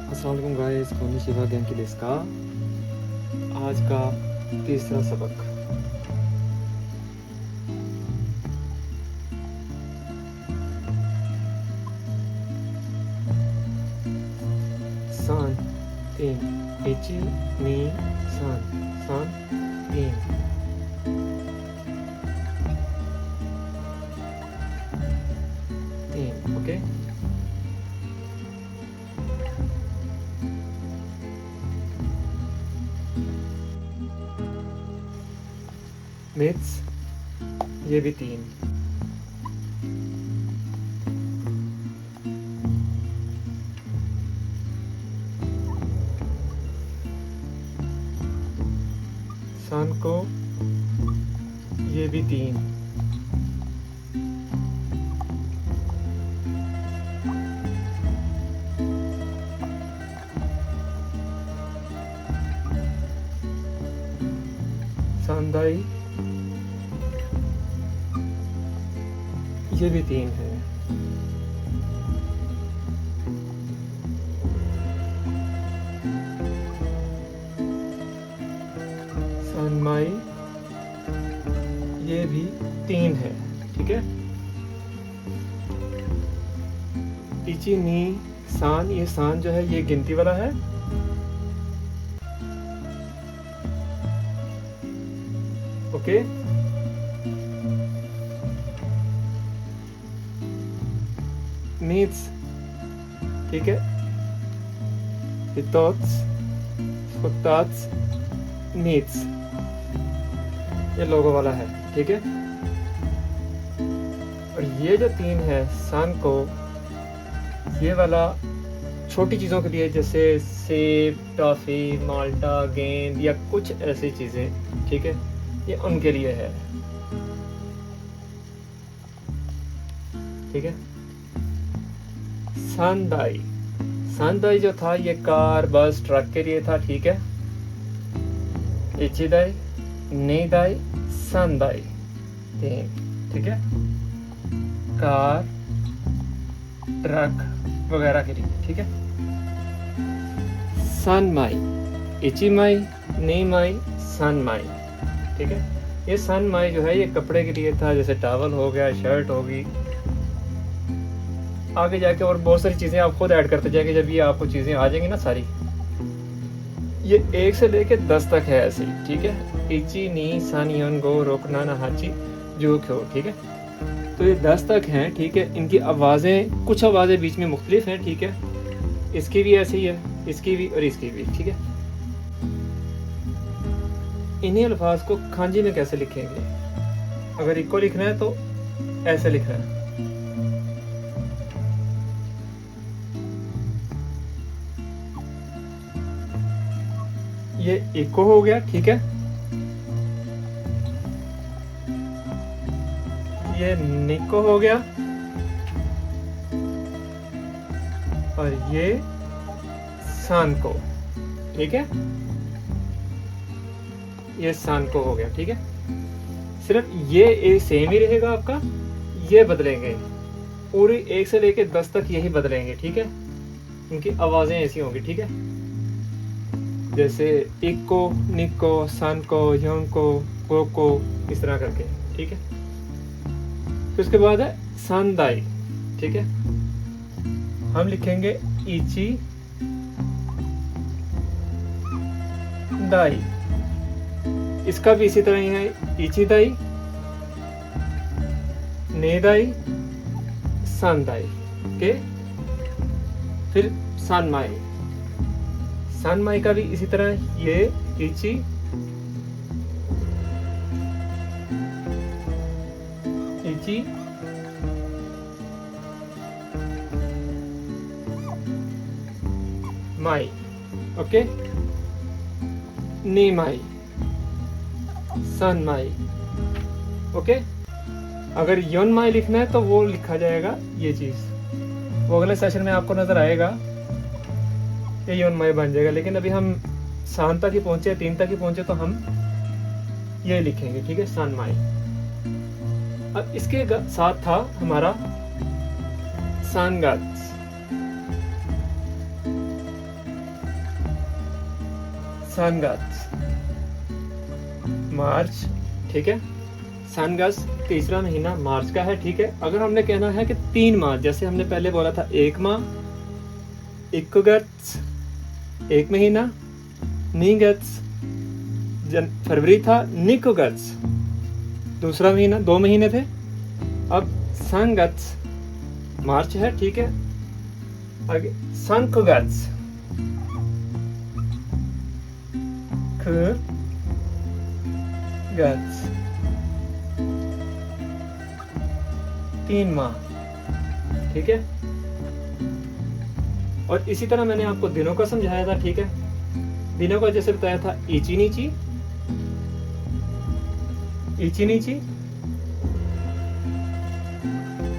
अस्सलाम वालेकुम गाइस, कोनिशिवा गेंकी देsu का। आज का तीसरा सबक। सान तीन इची नी सान सान तीन तीन ओके। मिथ्स ये भी तीन। सान को ये भी तीन। सांदाई ये भी तीन है। सनमाई ये भी तीन है, ठीक है। इची नी सान, ये सान जो है ये गिनती वाला है। ओके। नीड्स, ठीक है। हितोट्स फुक्ताट्स नीड्स ये लोगो वाला है, ठीक है। और ये जो तीन है सान को, ये वाला छोटी चीज़ों के लिए, जैसे सेब, टॉफ़ी, माल्टा, गेंद या कुछ ऐसी चीज़ें, ठीक है, ये उनके लिए है, ठीक है। सांदाई, सांदाई जो था ये कार, बस, ट्रक के लिए था, ठीक है। इचिदाई, नीदाई, सांदाई तीन, ठीक है। कार, ट्रक वगैरह के लिए, ठीक है। सनमाई, इचिमाई, नीमाई, सनमाई, ठीक है। ये सनमाई जो है ये कपड़े के लिए था, जैसे टॉवल हो गया, शर्ट होगी। आगे जाके और बहुत सारी चीज़ें आप खुद ऐड करते जाएंगे, जब ये आपको चीज़ें आ जाएंगी ना सारी। ये 1 से लेके 10 तक है ऐसे, ठीक है। इची नी सान योन गो रोकना ना हाची जो क्यों, ठीक है। तो ये 10 तक हैं, ठीक है। इनकी आवाज़ें, कुछ आवाज़ें बीच में मुख्तलिफ हैं, ठीक है। इसकी भी ऐसी है, इसकी भी और इसकी भी, ठीक है। इन्हीं अल्फाज को खांजी में कैसे लिखेंगे? अगर इको लिखना है तो ऐसे लिखना है। ये इको हो गया, ठीक है। ये निको हो गया और ये सान को, ठीक है। ये सान को हो गया, ठीक है। सिर्फ ये सेम ही रहेगा आपका, ये बदलेंगे पूरी 1 से लेके 10 तक, यही बदलेंगे, ठीक है। इनकी आवाजें ऐसी होंगी, ठीक है। जैसे इको, निको, सान को, योंको, गोको, इस तरह करके, ठीक है। फिर उसके बाद है सांदाई, ठीक है। हम लिखेंगे इची दाई, इसका भी इसी तरह ही है, इची दाई, नेदाई, सांदाई, ओके। फिर सानमाई, सानमाई का भी इसी तरह, ये इची, इची, माई, ओके। नीमाई, सनमाई, ओके। अगर योन माई लिखना है तो वो लिखा जाएगा ये चीज, वो अगले सेशन में आपको नजर आएगा, ये योन माई बन जाएगा। लेकिन अभी हम सान तक ही पहुंचे, 3 तक ही पहुंचे, तो हम ये लिखेंगे, ठीक है, सान माई। अब इसके साथ था हमारा सांगात्स, सनगत मार्च, ठीक है। सनगत तीसरा महीना मार्च का है, ठीक है। अगर हमने कहना है कि 3 माह, जैसे हमने पहले बोला था 1 माह, इक्कगत 1 महीना, नीगत फरवरी था, निकगत दूसरा महीना, 2 महीने थे। अब संगत मार्च है, ठीक है। आगे संकगत गत 3 माह, ठीक है। और इसी तरह मैंने आपको दिनों का समझाया था, ठीक है। दिनों का जैसे बताया था इची नीची, इची नीची,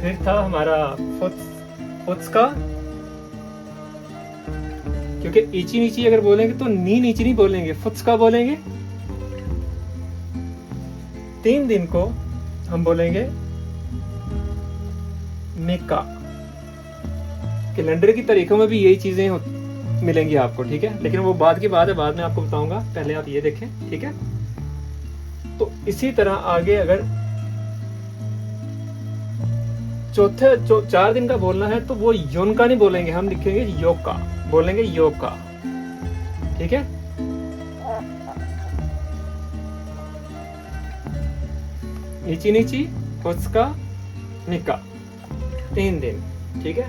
फिर था हमारा फुत्सका, क्योंकि इची नीची अगर बोलेंगे तो नी नीची नहीं बोलेंगे, फुत्सका बोलेंगे। 3 दिन को हम बोलेंगे मेका। कैलेंडर की तारीखों में भी यही चीजें मिलेंगी आपको, ठीक है। लेकिन वो बाद की बात है, बाद में आपको बताऊंगा, पहले आप ये देखें, ठीक है। तो इसी तरह आगे अगर 4 दिन का बोलना है तो वो योनका नहीं बोलेंगे, हम लिखेंगे योका, बोलेंगे योका, ठीक है। नीची नीची, फुत्सका, मिका, 3 दिन, ठीक है।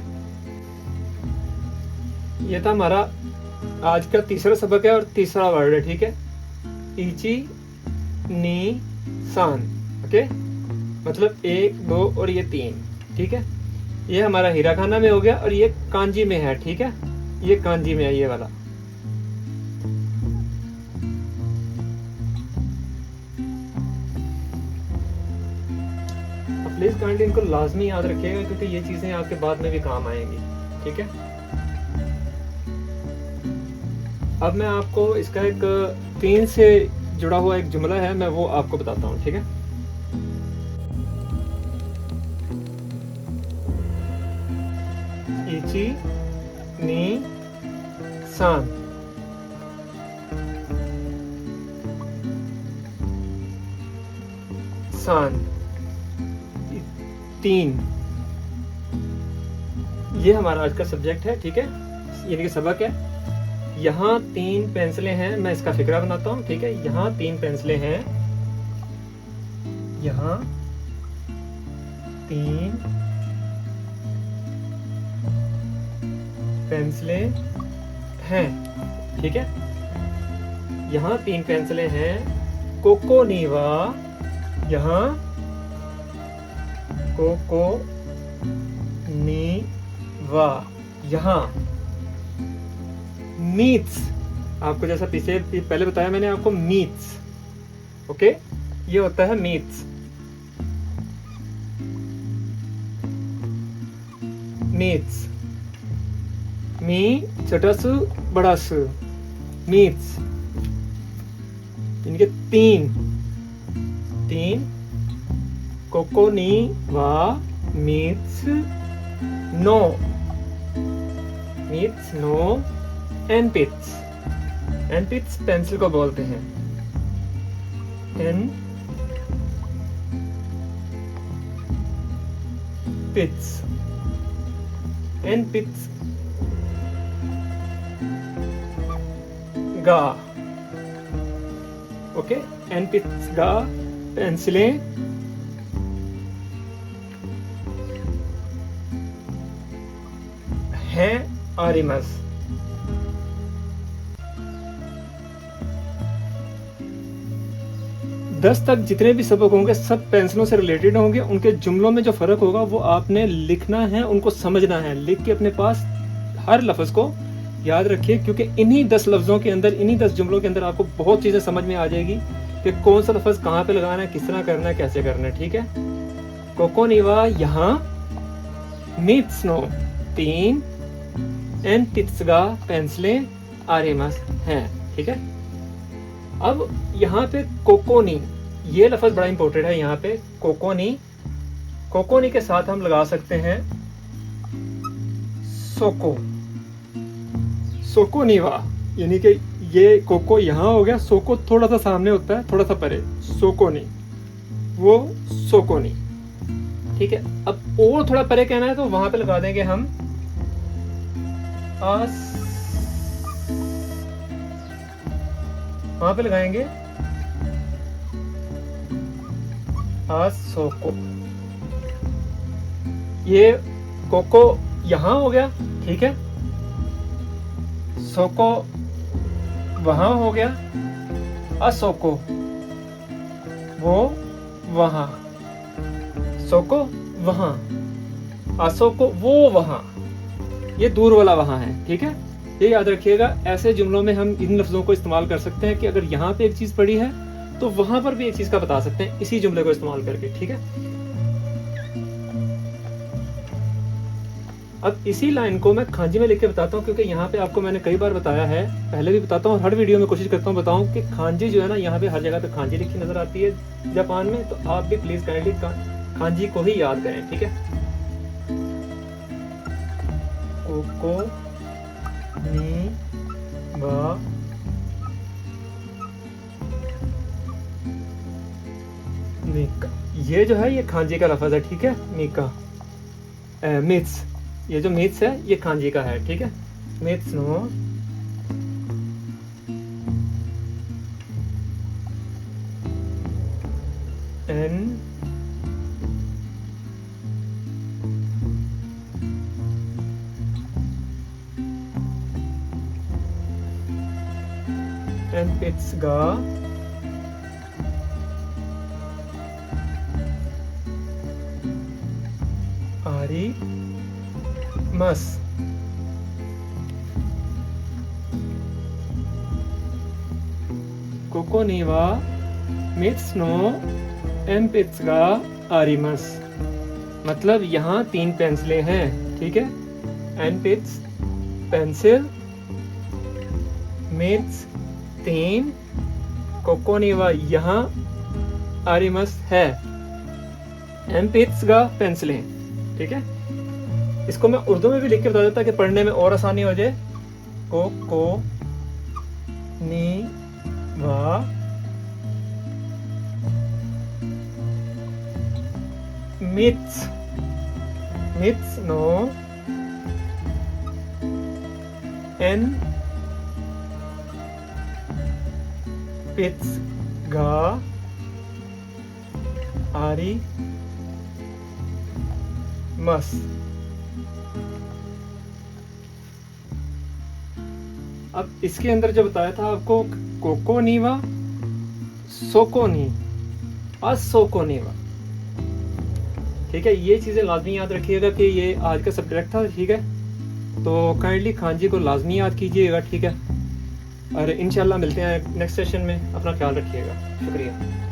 ये था हमारा आज का तीसरा सबक है और तीसरा वर्ड है, ठीक है। इची नी सान, ओके, मतलब 1 2 और ये 3, ठीक है। ये हमारा हिराखाना में हो गया और ये कांजी में है, ठीक है। ये कांजी में है ये वाला। प्लीज काइंडली इनको लाजमी याद रखिएगा क्योंकि ये चीजें आपके बाद में भी काम आएंगी, ठीक है। अब मैं आपको इसका एक 3 से जुड़ा हुआ एक जुमला है, मैं वो आपको बताता हूँ, ठीक है। इची नी सान, सान 3, ये हमारा आज का सब्जेक्ट है, ठीक है। यानी कि सबक है। यहाँ 3 पेंसिलें हैं, मैं इसका फिक्रा बनाता हूँ, ठीक है। यहाँ 3 पेंसिलें हैं, यहाँ 3 पेंसिलें हैं, ठीक है। यहाँ 3 पेंसिलें हैं। कोको नीवा, यहाँ कोको नीवा, यहाँ मीट्स, आपको जैसा पहले बताया मैंने आपको मीट्स, ओके, ये होता है मीट्स। मीट्स, मी छोटा सु बड़ा सु, मीट्स, इनके 3 कोको नी वा मीट्स नो, मीट्स नो एनपिट्स, एनपिट्स पेंसिल को बोलते हैं, एन पिट्स, एनपिट्स गा, ओके, एनपिट्स गा पेंसिलें हैं आरिमस। दस तक जितने भी सबक होंगे सब पेंसिलों से रिलेटेड होंगे। उनके जुमलों में जो फर्क होगा वो आपने लिखना है, उनको समझना है, लिख के अपने पास हर लफ्ज को याद रखिए, क्योंकि इन्हीं 10 लफ्जों के अंदर, इन्हीं 10 जुमलों के अंदर आपको बहुत चीजें समझ में आ जाएगी कि कौन सा लफ्ज कहाँ पे लगाना है, किस तरह करना है, कैसे करना है, ठीक है। कोकोनिवा यहाँ, मीट्सनो 3, एन तित्सगा पेंसिलें आरिमस हैं, ठीक है। अब यहाँ पे कोकोनी, ये लफ्ज बड़ा इंपॉर्टेंट है। यहाँ पे कोकोनी, कोकोनी के साथ हम लगा सकते हैं सोको, सोकोनीवा, यानी कि ये कोको यहाँ हो गया, सोको थोड़ा सा सामने होता है, थोड़ा सा परे, सोकोनी, वो सोकोनी। ठीक है, अब और थोड़ा परे कहना है तो वहां पे लगा देंगे हम आस, वहां पे लगाएंगे आसोको। ये कोको यहां हो गया, ठीक है, सोको वहां हो गया, असोको वो वहां, सोको वहां, असोको वो वहां, ये दूर वाला वहां है। ठीक है, ये याद रखिएगा। ऐसे जुमलों में हम इन लफ्जों को इस्तेमाल कर सकते हैं कि अगर यहाँ पे एक चीज पड़ी है तो वहां पर भी एक चीज का बता सकते हैं इसी जुमले को इस्तेमाल करके। ठीक है, अब इसी लाइन को मैं खांजी में लिख के बताता हूँ, क्योंकि यहाँ पे आपको मैंने कई बार बताया है, पहले भी बताता हूँ, हर वीडियो में कोशिश करता हूँ बताऊं कि खांजी जो है ना, यहाँ पे हर जगह पे खांजी लिखी नजर आती है जापान में, तो आप भी प्लीज काइंडली खांजी को ही याद करें। ठीक है, कोको नी वा मिका, ये जो है ये खांजी का लफ्ज है। ठीक है, मिका मिट्स, ये जो मिट्स है ये खांजी का है। ठीक है, मिट्स नो एन पिट्स गा आरी मस। कोको नी वा मिट्स नो एम पिट्स गा आरिमस, मतलब यहाँ 3 पेंसिलें हैं। ठीक है, एन पिट्स पेंसिल, मिट्स 3, कोको नी वा यहाँ आरिमस है, एम पिट्स गा पेंसिलें। ठीक है, इसको मैं उर्दू में भी लिख के बता देता कि पढ़ने में और आसानी हो जाए। कोको नी वा मिट्स, मिट्स नो एन पिट्स गा आरी मस। अब इसके अंदर जो बताया था आपको, कोको नीवा, सोको नी और सोको नीवा। ठीक है, ये चीजें लाजमी याद रखिएगा कि ये आज का सब्जेक्ट था। ठीक है, तो काइंडली खांजी को लाजमी याद कीजिएगा। ठीक है, और इंशाल्लाह मिलते हैं नेक्स्ट सेशन में। अपना ख्याल रखिएगा, शुक्रिया।